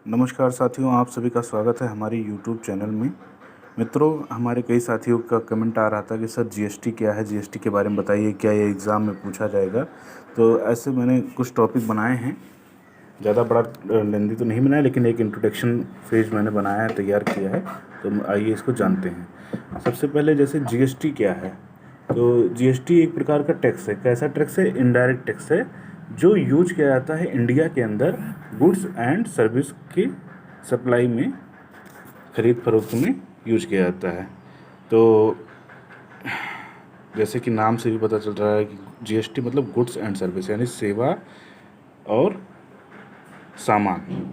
नमस्कार साथियों, आप सभी का स्वागत है हमारे यूट्यूब चैनल में। मित्रों, हमारे कई साथियों का कमेंट आ रहा था कि सर जीएसटी क्या है, जीएसटी के बारे में बताइए, क्या ये एग्ज़ाम में पूछा जाएगा। तो ऐसे मैंने कुछ टॉपिक बनाए हैं, ज़्यादा बड़ा लेंदी तो नहीं बनाया, लेकिन एक इंट्रोडक्शन पेज मैंने बनाया है, तैयार किया है। तो आइए इसको जानते हैं। सबसे पहले जैसे जीएसटी क्या है, तो जीएसटी एक प्रकार का टैक्स है। कैसा टैक्स है? इनडायरेक्ट टैक्स है, जो यूज किया जाता है इंडिया के अंदर गुड्स एंड सर्विस की सप्लाई में, खरीद फरोख्त में यूज किया जाता है। तो जैसे कि नाम से भी पता चल रहा है कि जीएसटी मतलब गुड्स एंड सर्विस, यानी सेवा और सामान।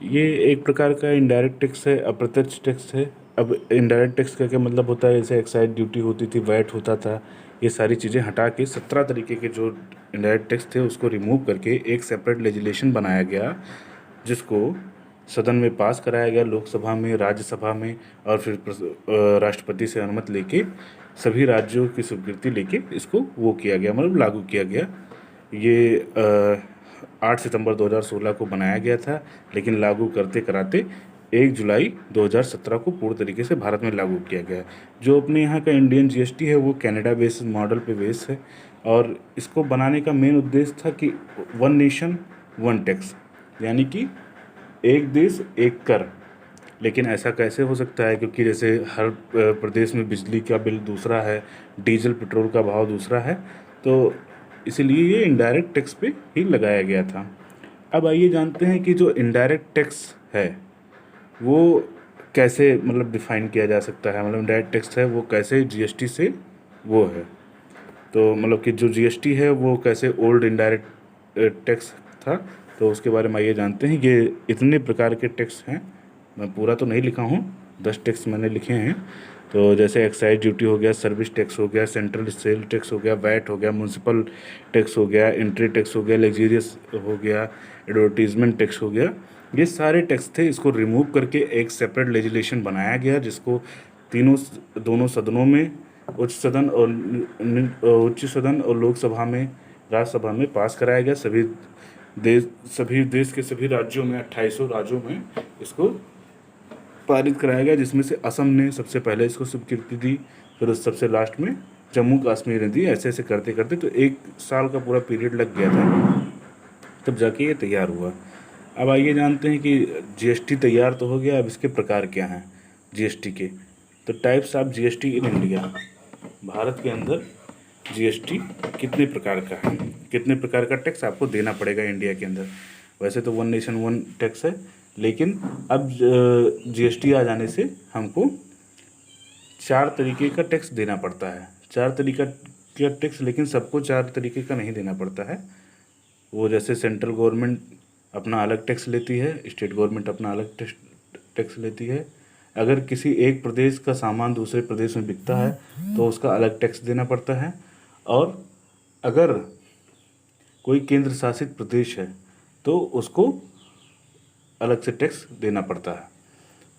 ये एक प्रकार का इनडायरेक्ट टैक्स है, अप्रत्यक्ष टैक्स है। अब इनडायरेक्ट टैक्स का क्या मतलब होता है? जैसे एक्साइज ड्यूटी होती थी, वैट होता था, ये सारी चीज़ें हटा के 17 तरीके के जो इनडायरेक्ट टैक्स थे उसको रिमूव करके एक सेपरेट लेजिस्लेशन बनाया गया, जिसको सदन में पास कराया गया, लोकसभा में, राज्यसभा में, और फिर राष्ट्रपति से अनुमति लेके सभी राज्यों की स्वीकृति लेके इसको वो किया गया, मतलब लागू किया गया। ये 8 सितंबर 2016 को बनाया गया था, लेकिन लागू करते कराते 1 जुलाई 2017 को पूर्ण तरीके से भारत में लागू किया गया। जो अपने यहाँ का इंडियन जीएसटी है वो कनाडा बेस्ड मॉडल पे बेस है, और इसको बनाने का मेन उद्देश्य था कि वन नेशन वन टैक्स, यानी कि एक देश एक कर। लेकिन ऐसा कैसे हो सकता है? क्योंकि जैसे हर प्रदेश में बिजली का बिल दूसरा है, डीजल पेट्रोल का भाव दूसरा है, तो इसलिए ये इनडायरेक्ट टैक्स पे ही लगाया गया था। अब आइए जानते हैं कि जो इनडायरेक्ट टैक्स है वो कैसे मतलब डिफाइन किया जा सकता है, मतलब इनडायरेक्ट टैक्स है वो कैसे जीएसटी से वो है। तो मतलब कि जो जीएसटी है वो कैसे ओल्ड इनडायरेक्ट टैक्स था, तो उसके बारे में आइए जानते हैं। ये इतने प्रकार के टैक्स हैं, मैं पूरा तो नहीं लिखा हूँ, 10 टैक्स मैंने लिखे हैं। तो जैसे एक्साइज ड्यूटी हो गया, सर्विस टैक्स हो गया, सेंट्रल सेल टैक्स हो गया, वैट हो गया, म्यूनसिपल टैक्स हो गया, एंट्री टैक्स हो गया, लग्जरियस हो गया, एडवर्टीजमेंट टैक्स हो गया। ये सारे टैक्स थे, इसको रिमूव करके एक सेपरेट लेजिस्लेशन बनाया गया, जिसको तीनों दोनों सदनों में, उच्च सदन और लोकसभा में, राज्यसभा में पास कराया गया। सभी देश के सभी राज्यों में, 2800 राज्यों में इसको पारित कराया गया, जिसमें से असम ने सबसे पहले इसको स्वीकृति दी, फिर उस सबसे लास्ट में जम्मू कश्मीर ने दी। ऐसे ऐसे करते करते तो 1 साल का पूरा पीरियड लग गया था, तब जाके ये तैयार हुआ। अब आइए जानते हैं कि जीएसटी तैयार तो हो गया, अब इसके प्रकार क्या हैं जीएसटी के। तो types of GST in India, Bharat के अंदर जीएसटी कितने प्रकार का है, कितने प्रकार का टैक्स आपको देना पड़ेगा इंडिया के अंदर। वैसे तो वन नेशन वन टैक्स है, लेकिन अब जीएसटी आ जाने से हमको 4 तरीके का टैक्स देना पड़ता है। 4 तरीका का टैक्स, लेकिन सबको 4 तरीके का नहीं देना पड़ता है। वो जैसे सेंट्रल गवर्नमेंट अपना अलग टैक्स लेती है, स्टेट गवर्नमेंट अपना अलग टैक्स लेती है। अगर किसी एक प्रदेश का सामान दूसरे प्रदेश में बिकता है तो उसका अलग टैक्स देना पड़ता है, और अगर कोई केंद्र शासित प्रदेश है तो उसको अलग से टैक्स देना पड़ता है।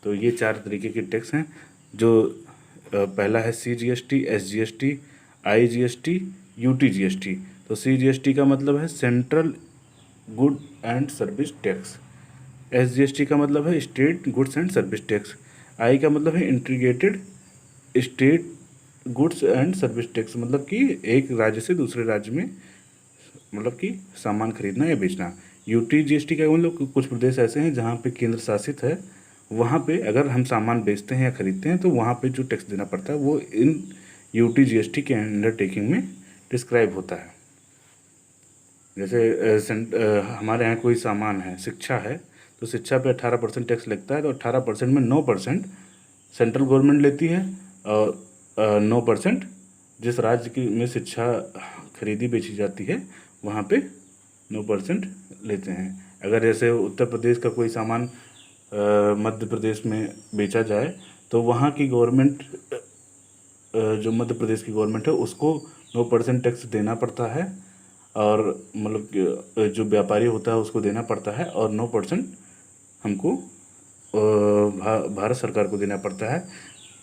तो ये 4 तरीके के टैक्स हैं। जो पहला है सीजीएसटी, एसजीएसटी, आईजीएसटी, यूटीजीएसटी। तो सीजीएसटी का मतलब है central good and service tax, SGST का मतलब है state goods and service tax, I का मतलब है integrated state goods and service tax, मतलब कि एक राज्य से दूसरे राज्य में मतलब कि सामान खरीदना या बेचना। यूटी जीएसटी का मतलब कुछ प्रदेश ऐसे हैं जहाँ पे केंद्र शासित है, वहाँ पे अगर हम सामान बेचते हैं या खरीदते हैं तो वहाँ पे जो टैक्स देना पड़ता है वो इन यूटी जीएसटी के अंडरटेकिंग में डिस्क्राइब होता है। जैसे हमारे यहाँ कोई सामान है, शिक्षा है, तो शिक्षा पे 18% टैक्स लगता है, तो 18% में 9% सेंट्रल गवर्नमेंट लेती है, और 9% जिस राज्य की में शिक्षा खरीदी बेची जाती है वहाँ पे 9% लेते हैं। अगर जैसे उत्तर प्रदेश का कोई सामान मध्य प्रदेश में बेचा जाए तो वहाँ की गवर्नमेंट, जो मध्य प्रदेश की गवर्नमेंट है, उसको 9% टैक्स देना पड़ता है, और मतलब जो व्यापारी होता है उसको देना पड़ता है, और 9% हमको भारत सरकार को देना पड़ता है।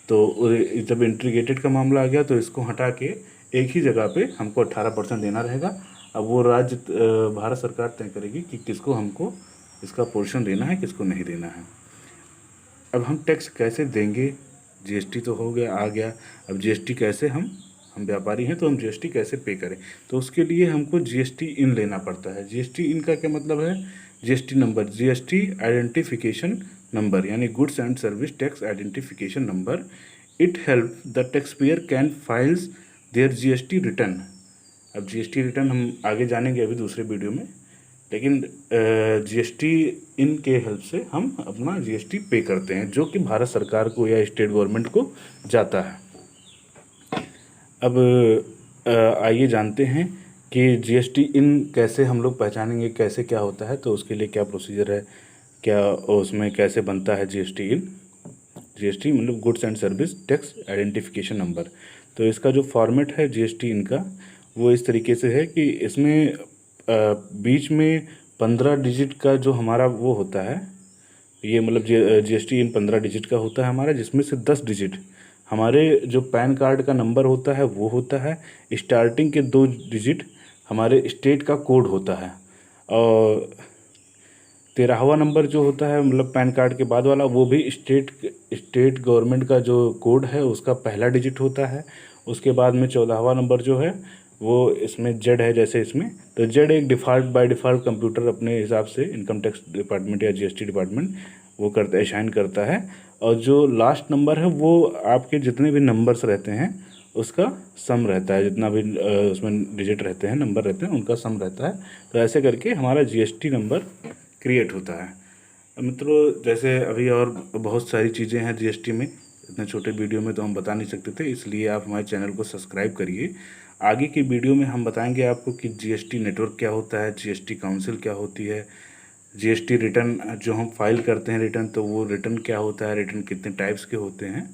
तो जब इंटीग्रेटेड का मामला आ गया तो इसको हटा के एक ही जगह पे हमको 18% देना रहेगा। अब वो राज्य भारत सरकार तय करेगी कि किसको हमको इसका पोर्शन देना है, किसको नहीं देना है। अब हम टैक्स कैसे देंगे, जीएसटी तो हो गया, आ गया। अब जीएसटी कैसे हम व्यापारी हैं तो हम जीएसटी कैसे पे करें, तो उसके लिए हमको जीएसटी इन लेना पड़ता है। जीएसटी इन का क्या मतलब है, GST number, GST identification number, यानी goods and service tax identification number. It help the tax payer can files their GST return. अब जीएसटी रिटर्न हम आगे जानेंगे अभी दूसरे वीडियो में, लेकिन जीएसटी इन के हेल्प से हम अपना जीएसटी पे करते हैं, जो कि भारत सरकार को या स्टेट गवर्नमेंट को जाता है। अब आइए जानते हैं कि जीएसटी इन कैसे हम लोग पहचानेंगे, कैसे क्या होता है, तो उसके लिए क्या प्रोसीजर है, क्या उसमें कैसे बनता है जीएसटी इन। जीएसटी मतलब goods and service tax identification number. तो इसका जो फॉर्मेट है जीएसटी इनका, वो इस तरीके से है कि इसमें बीच में 15 डिजिट का जो हमारा वो होता है, ये मतलब जीएसटी इन 15 डिजिट का होता है हमारा, जिसमें से 10 डिजिट हमारे जो पैन कार्ड का नंबर होता है वो होता है। स्टार्टिंग के 2 डिजिट हमारे स्टेट का कोड होता है, और 13वां नंबर जो होता है मतलब पैन कार्ड के बाद वाला, वो भी स्टेट गवर्नमेंट का जो कोड है उसका पहला डिजिट होता है। उसके बाद में 14वां नंबर जो है वो इसमें जेड है, जैसे इसमें, तो जेड एक डिफ़ॉल्ट बाय डिफ़ॉल्ट कंप्यूटर अपने हिसाब से इनकम टैक्स डिपार्टमेंट या जीएसटी डिपार्टमेंट वो करता है, असाइन करता है। और जो लास्ट नंबर है वो आपके जितने भी नंबर्स रहते हैं उसका सम रहता है, जितना भी उसमें डिजिट रहते हैं, नंबर रहते हैं, उनका सम रहता है। तो ऐसे करके हमारा जीएसटी नंबर क्रिएट होता है। मित्रों, जैसे अभी और बहुत सारी चीज़ें हैं जीएसटी में, इतने छोटे वीडियो में तो हम बता नहीं सकते थे, इसलिए आप हमारे चैनल को सब्सक्राइब करिए। आगे की वीडियो में हम बताएंगे आपको कि जीएसटी नेटवर्क क्या होता है, जीएसटी काउंसिल क्या होती है, जीएसटी रिटर्न जो हम फाइल करते हैं रिटर्न, तो वो रिटर्न क्या होता है, रिटर्न कितने टाइप्स के होते हैं,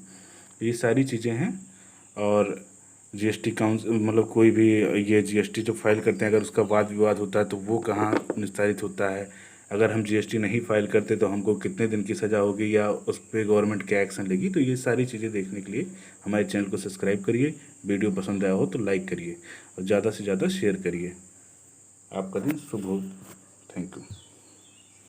ये सारी चीज़ें हैं। और जीएसटी काउंसिल मतलब कोई भी ये जीएसटी जो फाइल करते हैं, अगर उसका वाद विवाद होता है तो वो कहाँ निस्तारित होता है, अगर हम जीएसटी नहीं फाइल करते तो हमको कितने दिन की सज़ा होगी या उस पर गवर्नमेंट क्या एक्शन लेगी। तो ये सारी चीज़ें देखने के लिए हमारे चैनल को सब्सक्राइब करिए, वीडियो पसंद आया हो तो लाइक करिए और ज़्यादा से ज़्यादा शेयर करिए। आपका दिन शुभ हो। Thank you.